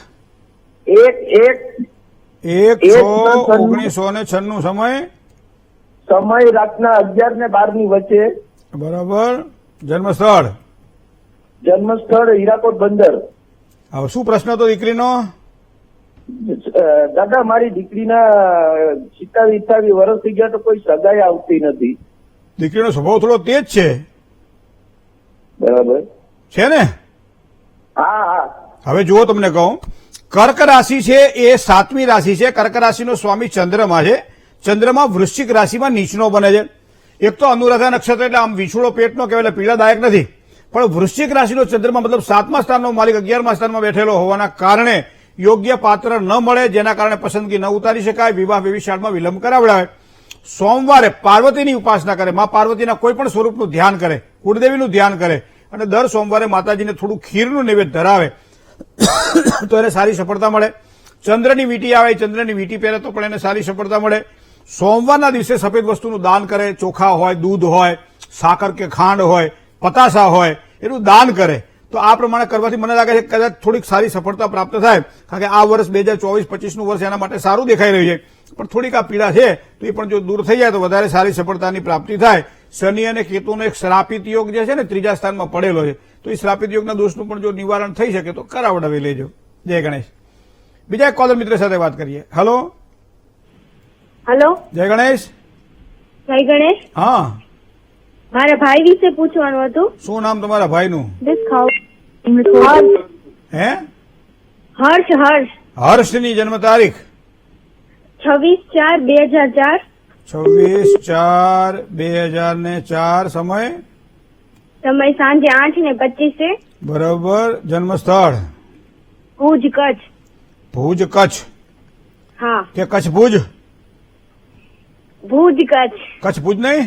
1/6/1996. સમય રાતના 11 ને 12 ની વચ્ચે. બરાબર. જન્મસ્થળ હીરાકોટ બંદર. હવે શું પ્રશ્ન હતો દીકરીનો? દાદા, મારી દીકરીના 27-28 વર્ષ થઈ ગયા તો કોઈ સગાઈ આવતી નથી. દીકરીનો સ્વભાવ થોડો તેજ છે. બરાબર છે ને? હા. હવે જુઓ તમને કહું, કર્ક રાશિ છે એ 7મી રાશિ છે. કર્ક રાશિનો સ્વામી ચંદ્રમા છે. ચંદ્રમા વૃશ્ચિક રાશિમાં નીચનો બને છે. એક તો અનુરાધા નક્ષત્ર એટલે આમ વિછોડો પેટનો કહેવાય એટલે પીડાદાયક નથી, પણ વૃશ્ચિક રાશિનો ચંદ્રમા મતલબ 7મા સ્થાનનો માલિક 11મા સ્થાનમાં બેઠેલો હોવાના કારણે યોગ્ય પાત્ર ન મળે, જેના કારણે પસંદગી ન ઉતારી શકાય, વિવાહ વ્યવિચારમાં વિલંબ કરાવડાવે. સોમવારે પાર્વતીની ઉપાસના કરે, માં પાર્વતીના કોઈ પણ સ્વરૂપનું ધ્યાન કરે, કુળદેવીનું ધ્યાન કરે અને દર સોમવારે માતાજીને થોડું ખીરનું નૈવેદ્ય ધરાવે તો એને સારી સફળતા મળે. ચંદ્રની વીંટી આવે, ચંદ્રની વીંટી પહેરે તો પણ એને સારી સફળતા મળે. સોમવારના દિવસે સફેદ વસ્તુનું દાન કરે, ચોખા હોય, દૂધ હોય, સાકર કે ખાંડ હોય, પતાસા હોય, એનું દાન કરે તો આ પ્રમાણે કરવાથી મને લાગે છે કે કદાચ થોડીક સારી સફળતા પ્રાપ્ત થાય, કારણ કે આ વર્ષ 2024-25નું વર્ષ એના માટે સારું દેખાઈ રહ્યું છે. પણ થોડીક આ પીડા છે તો એ પણ જો દૂર થઈ જાય તો વધારે સારી સફળતાની પ્રાપ્તિ થાય. શનિ અને કેતુનો એક શ્રાપિત યોગ જે છે ને 3જા સ્થાનમાં પડેલો છે, તો એ શ્રાપિત યોગના દોષનું પણ જો નિવારણ થઈ શકે તો કરાવડાવી લેજો. જય ગણેશ. બીજા એક કોલર મિત્ર સાથે વાત કરીએ. હલો હેલો, જય ગણેશ. જય ગણેશ. હા, મારા ભાઈ વિશે પૂછવાનું હતું. શું નામ તમારા ભાઈનું? હે? હર્ષ. હર્ષની જન્મ તારીખ 26/4/2004. 26/4/2004. સમય સમય સાંજે 8:25. બરોબર. જન્મ સ્થળ ભુજ, કચ્છ. ભુજ કચ્છ હા, કે કચ્છ ભુજ? ભુજ કચ્છ. કચ્છ ભુજ નહીં?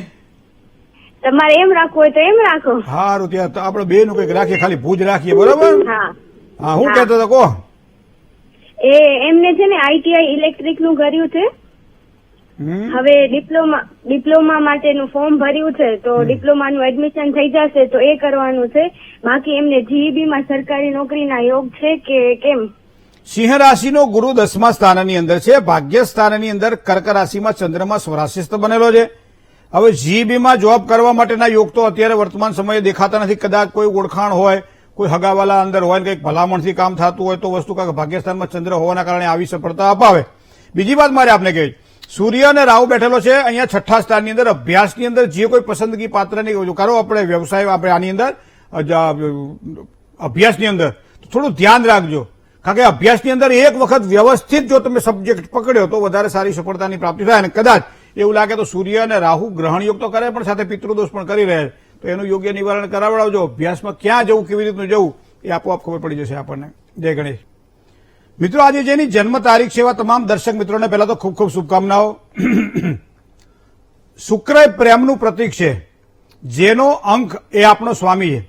તમારે એમ રાખવું હોય તો એમ રાખો. સારું, ત્યાં તો આપણે બે નું કઈક રાખીએ, ખાલી ભુજ રાખીએ. બરોબર. હા, હા, હું કહેતો હતો કહો. એમને છે ને ITI ઇલેક્ટ્રિક નું કર્યું છે. હવે ડિપ્લોમા માટેનું ફોર્મ ભર્યું છે, તો ડિપ્લોમાનું એડમિશન થઈ જશે તો એ કરવાનું છે. બાકી એમને GEB માં સરકારી નોકરીના યોગ છે કે કેમ? સિંહ રાશિનો ગુરુ 10મા સ્થાનની અંદર છે. ભાગ્ય સ્થાનની અંદર કર્ક રાશિમાં ચંદ્રમાં સ્વરાશિસ્થ બનેલો છે. હવે GEBમાં જોબ કરવા માટેના યોગ તો અત્યારે વર્તમાન સમયે દેખાતા નથી. કદાચ કોઈ ઓળખાણ હોય, કોઈ હગાવાલા અંદર હોય, કંઈક ભલામણથી કામ થતું હોય તો વસ્તુ કાંઈક ભાગ્યસ્થાનમાં ચંદ્ર હોવાના કારણે આવી સફળતા અપાવે. બીજી વાત મારે આપને કહી, સૂર્ય અને રાહુ બેઠેલો છે અહીંયા 6ઠા સ્થાનની અંદર. અભ્યાસની અંદર જે કોઈ પસંદગી પાત્રની કરો આપણે વ્યવસાય, આપણે આની અંદર અભ્યાસની અંદર થોડું ધ્યાન રાખજો, કારણ કે અભ્યાસની અંદર એક વખત વ્યવસ્થિત જો તમે સબ્જેક્ટ પકડ્યો તો વધારે સારી સફળતાની પ્રાપ્તિ થાય. અને કદાચ એવું લાગે તો સૂર્ય અને રાહુ ગ્રહણ યોગ તો કરે પણ સાથે પિતૃદોષ પણ કરી રહ્યા છે, તો એનું યોગ્ય નિવારણ કરાવડાવજો. અભ્યાસમાં ક્યાં જવું, કેવી રીતનું જવું એ આપોઆપ ખબર પડી જશે આપણને. જય ગણેશ. મિત્રો, આજે જેની જન્મ તારીખ છે એવા તમામ દર્શક મિત્રોને પહેલા તો ખૂબ ખૂબ શુભકામનાઓ. શુક્ર એ પ્રેમનું પ્રતીક છે, જેનો અંક એ આપણો સ્વામી છે.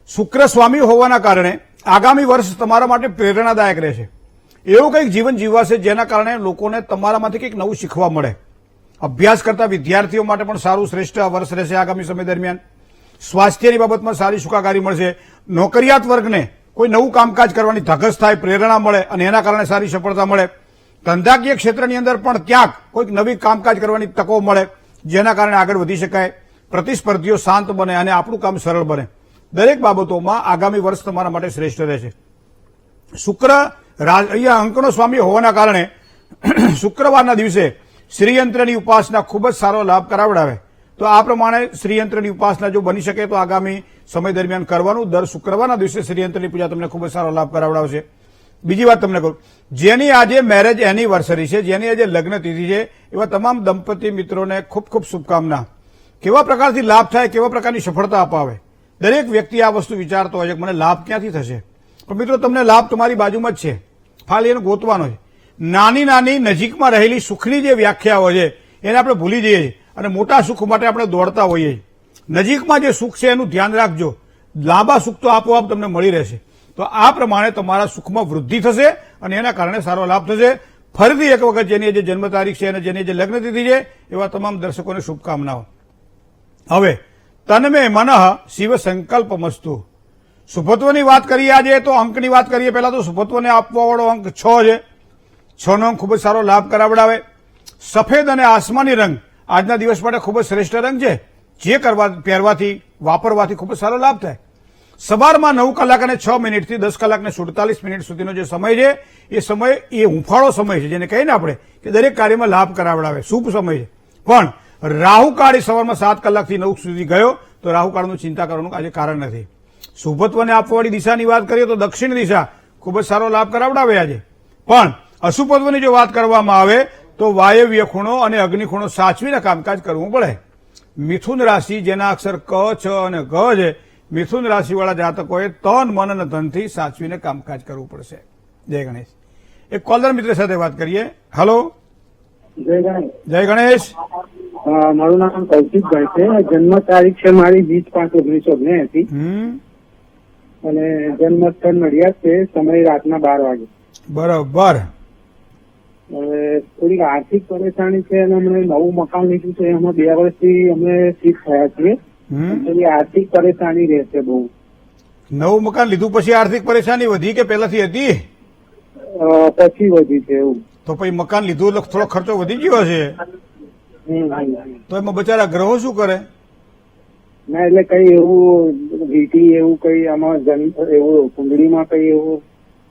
શુક્ર સ્વામી હોવાના કારણે આગામી વર્ષ તમારા માટે પ્રેરણાદાયક રહેશે. એવું કંઈક જીવન જીવાશે જેના કારણે લોકોને તમારામાંથી કંઈક નવું શીખવા મળે. અભ્યાસ કરતા વિદ્યાર્થીઓ માટે પણ સારું શ્રેષ્ઠ વર્ષ રહેશે આગામી સમય દરમિયાન. સ્વાસ્થ્યની બાબતમાં સારી સુખાકારી મળશે. નોકરિયાત વર્ગને કોઈ નવું કામકાજ કરવાની ધગશ થાય, પ્રેરણા મળે અને એના કારણે સારી સફળતા મળે. ધંધાકીય ક્ષેત્રની અંદર પણ ક્યાંક કોઈક નવી કામકાજ કરવાની તકો મળે, જેના કારણે આગળ વધી શકાય. પ્રતિસ્પર્ધીઓ શાંત બને અને આપણું કામ સરળ બને. દરેક બાબતોમાં આગામી વર્ષ તમારા માટે શ્રેષ્ઠ રહેશે. શુક્ર અહીંયા અંકનો સ્વામી હોવાના કારણે શુક્રવારના દિવસે શ્રીયંત્રની ઉપાસના ખૂબ જ સારો લાભ કરાવડાવે. તો આ પ્રમાણે શ્રીયંત્રની ઉપાસના જો બની શકે તો આગામી સમય દરમિયાન કરવાનું. દર શુક્રવારના દિવસે શ્રીયંત્રની પૂજા તમને ખૂબ જ સારો લાભ કરાવડાવશે. બીજી વાત તમને કહું, જેની આજે મેરેજ એનિવર્સરી છે, જેની આજે લગ્ન તિથિ છે, એવા તમામ દંપતી મિત્રોને ખૂબ ખૂબ શુભકામના. કેવા પ્રકારથી લાભ થાય, કેવા પ્રકારની સફળતા અપાવે. દરેક વ્યક્તિ આ વસ્તુ વિચારતો હોય છે કે મને લાભ ક્યાંથી થશે, પણ મિત્રો તમને લાભ તમારી બાજુમાં જ છે, ખાલી એને ગોતવાનો છે. નાની નાની નજીકમાં રહેલી સુખની જે વ્યાખ્યાઓ છે એને આપણે ભૂલી જઈએ છીએ અને મોટા સુખ માટે આપણે દોડતા હોઈએ છીએ. નજીકમાં જે સુખ છે એનું ધ્યાન રાખજો, લાંબા સુખ તો આપોઆપ તમને મળી રહેશે. તો આ પ્રમાણે તમારા સુખમાં વૃદ્ધિ થશે અને એના કારણે સારો લાભ થશે. ફરીથી એક વખત જેની જે જન્મ તારીખ છે અને જેની જે લગ્ન તિથિ છે એવા તમામ દર્શકોને શુભકામનાઓ. હવે તન્મે મનઃ શિવ સંકલ્પમસ્તુ. શુભત્વની વાત કરીએ આજે તો અંકની વાત કરીએ. પહેલા તો શુભત્વને આપવાવાળો અંક 6 છે. 6નો અંક ખૂબ જ સારો લાભ કરાવડાવે. સફેદ અને આસમાની રંગ આજના દિવસ માટે ખૂબ જ શ્રેષ્ઠ રંગ છે, જે પહેરવાથી વાપરવાથી ખૂબ જ સારો લાભ થાય. સવારમાં 9 કલાક અને 6 મિનિટથી 10 કલાક અને 47 મિનિટ સુધીનો જે સમય છે એ સમય એ હુંફાળો સમય છે, જેને કહીએ ને આપણે કે દરેક કાર્યમાં લાભ કરાવડાવે, શુભ સમય છે. પણ રાહુકાળ એ સવારમાં 7 કલાકથી 9 સુધી ગયો તો રાહુકાળનું ચિંતા કરવાનું આજે કારણ નથી. શુભત્વને આપવાવાળી દિશાની વાત કરીએ તો દક્ષિણ દિશા ખૂબ જ સારો લાભ કરાવડાવે આજે. પણ અશુભત્વની જો વાત કરવામાં આવે તો વાયવ્ય ખૂણો અને અગ્નિ ખૂણો સાચવીને કામકાજ કરવું પડે. મિથુન રાશિ જેના અક્ષર ક, છ અને ગ છે, મિથુન રાશિવાળા જાતકોએ તન, મન અને ધનથી સાચવીને કામકાજ કરવું પડશે. જય ગણેશ. એક કોલર મિત્ર સાથે વાત કરીએ. હલો, જય ગણેશ. જય ગણેશ. મારું નામ કૌશિકભાઈ છે. જન્મ તારીખ છે મારી 20/5/1979 અને જન્મ સ્થળ નડિયાદ છે. સમય રાતના 12 વાગે. બરાબર. હવે થોડીક આર્થિક પરેશાની છે અને અમને નવું મકાન લીધું છે, એમાં 2 વર્ષથી અમે શિફ્ટ થયા છીએ. થોડી આર્થિક પરેશાની રહેશે બહુ. નવું મકાન લીધું પછી આર્થિક પરેશાની વધી કે પહેલાથી હતી? પછી વધી છે એવું. તો પછી મકાન લીધું એટલે થોડો ખર્ચો વધી ગયો છે. તો એમાં બચારા ગ્રહો શું કરે? ના એટલે કઈ એવું વીટી એવું કઈ આમાં એવું કુંડળીમાં કઈ એવું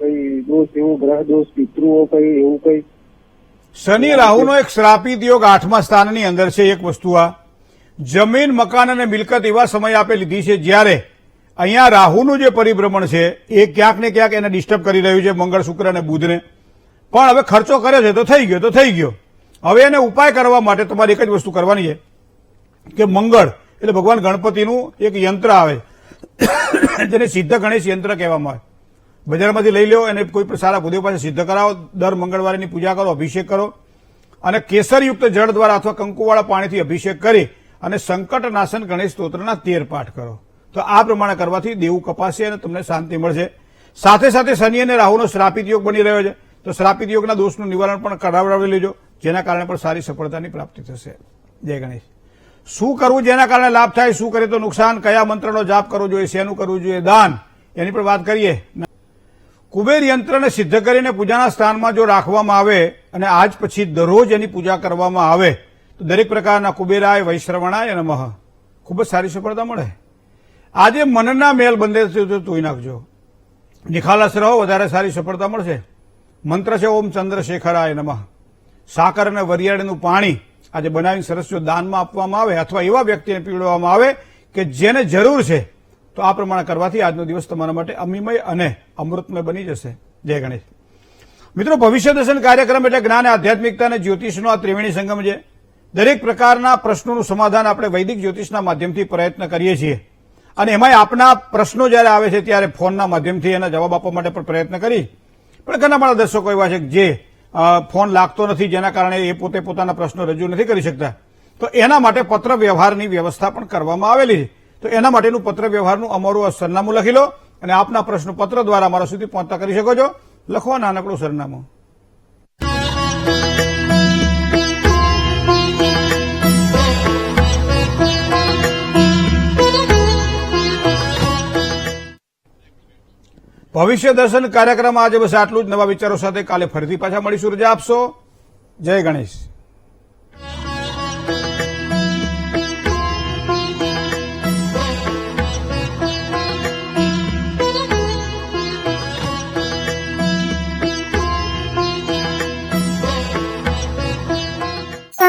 કઈ દોષ એવું ગ્રહ દોષ પિતૃઓ કઈ એવું કઈ? શનિ રાહુનો એક શ્રાપિત યોગ 8મા સ્થાનની અંદર છે. એક વસ્તુ આ જમીન મકાન અને મિલકત એવા સમય આપે લીધી છે જ્યારે અહીંયા રાહુનું જે પરિભ્રમણ છે એ ક્યાંક ને ક્યાંક એને ડિસ્ટર્બ કરી રહ્યું છે, મંગળ શુક્ર અને બુધને. પણ હવે ખર્ચો કર્યો છે તો થઈ ગયો. હવે એને ઉપાય કરવા માટે તમારે એક જ વસ્તુ કરવાની છે કે મંગળ એટલે ભગવાન ગણપતિનું એક યંત્ર આવે જેને સિદ્ધ ગણેશ યંત્ર કહેવામાં આવે. બજારમાંથી લઈ લો અને કોઈ પણ સારા ભૂદેવ પાસે સિદ્ધ કરાવો. દર મંગળવારેની પૂજા કરો, અભિષેક કરો અને કેસરયુક્ત જળ દ્વારા અથવા કંકુવાળા પાણીથી અભિષેક કરી અને સંકટનાશન ગણેશ સ્તોત્રના 13 પાઠ કરો. તો આ પ્રમાણે કરવાથી દેવું કપાશે અને તમને શાંતિ મળશે. સાથે સાથે શનિ અને રાહુનો શ્રાપિત યોગ બની રહ્યો છે, તો શ્રાપિત યોગના દોષનું નિવારણ પણ કરાવડાવી લેજો, જેના કારણે પણ સારી સફળતાની પ્રાપ્તિ થશે. જય ગણેશ. શું કરવું જેના કારણે લાભ થાય, શું કરે તો નુકસાન, કયા મંત્રનો જાપ કરવો જોઈએ, શેનું કરવું જોઈએ, દાન, એની પણ વાત કરીએ. કુબેર યંત્રને સિદ્ધ કરીને પૂજાના સ્થાનમાં જો રાખવામાં આવે અને આજ પછી દરરોજ એની પૂજા કરવામાં આવે તો દરેક પ્રકારના કુબેરાય વૈશ્રવણાય નમઃ ખૂબ જ સારી સફળતા મળે. આજે મનના મેલ બંધે તો ધોઈ નાખજો, નિખાલસ રહો, વધારે સારી સફળતા મળશે. મંત્ર છે ઓમ ચંદ્રશેખરાય નમઃ. સાકર અને વરિયાળીનું પાણી આજે બનાવીને સરસ જો દાનમાં આપવામાં આવે અથવા એવા વ્યક્તિને પીવડાવવામાં આવે કે જેને જરૂર છે, તો આ પ્રમાણે કરવાથી આજનો દિવસ તમારા માટે અમીમય અને અમૃતમય બની જશે. જય ગણેશ. મિત્રો, ભવિષ્ય દર્શન કાર્યક્રમ એટલે જ્ઞાન, આધ્યાત્મિકતા અને જ્યોતિષનો આ ત્રિવેણી સંગમ છે. દરેક પ્રકારના પ્રશ્નોનું સમાધાન આપણે વૈદિક જ્યોતિષના માધ્યમથી પ્રયત્ન કરીએ છીએ અને એમાંય આપના પ્રશ્નો જ્યારે આવે છે ત્યારે ફોનના માધ્યમથી એના જવાબ આપવા માટે પણ પ્રયત્ન કરી. પણ ઘણા બધા દર્શકો એવા છે જે ફોન લાગતો નથી, જેના કારણે એ પોતે પોતાના પ્રશ્નો રજૂ નથી કરી શકતા. તો એના માટે પત્ર વ્યવહારની વ્યવસ્થા પણ કરવામાં આવેલી છે. તો એના માટેનું પત્ર વ્યવહારનું અમારું સરનામું લખી લો અને આપના પ્રશ્નો પત્ર દ્વારા અમારા સુધી પહોંચતા કરી શકો છો. લખો નાનકડું સરનામું. ભવિષ્ય દર્શન કાર્યક્રમ આજે બસ આટલું જ. નવા વિચારો સાથે કાલે ફરીથી પાછા મળીશું. રજા આપશો. જય ગણેશ.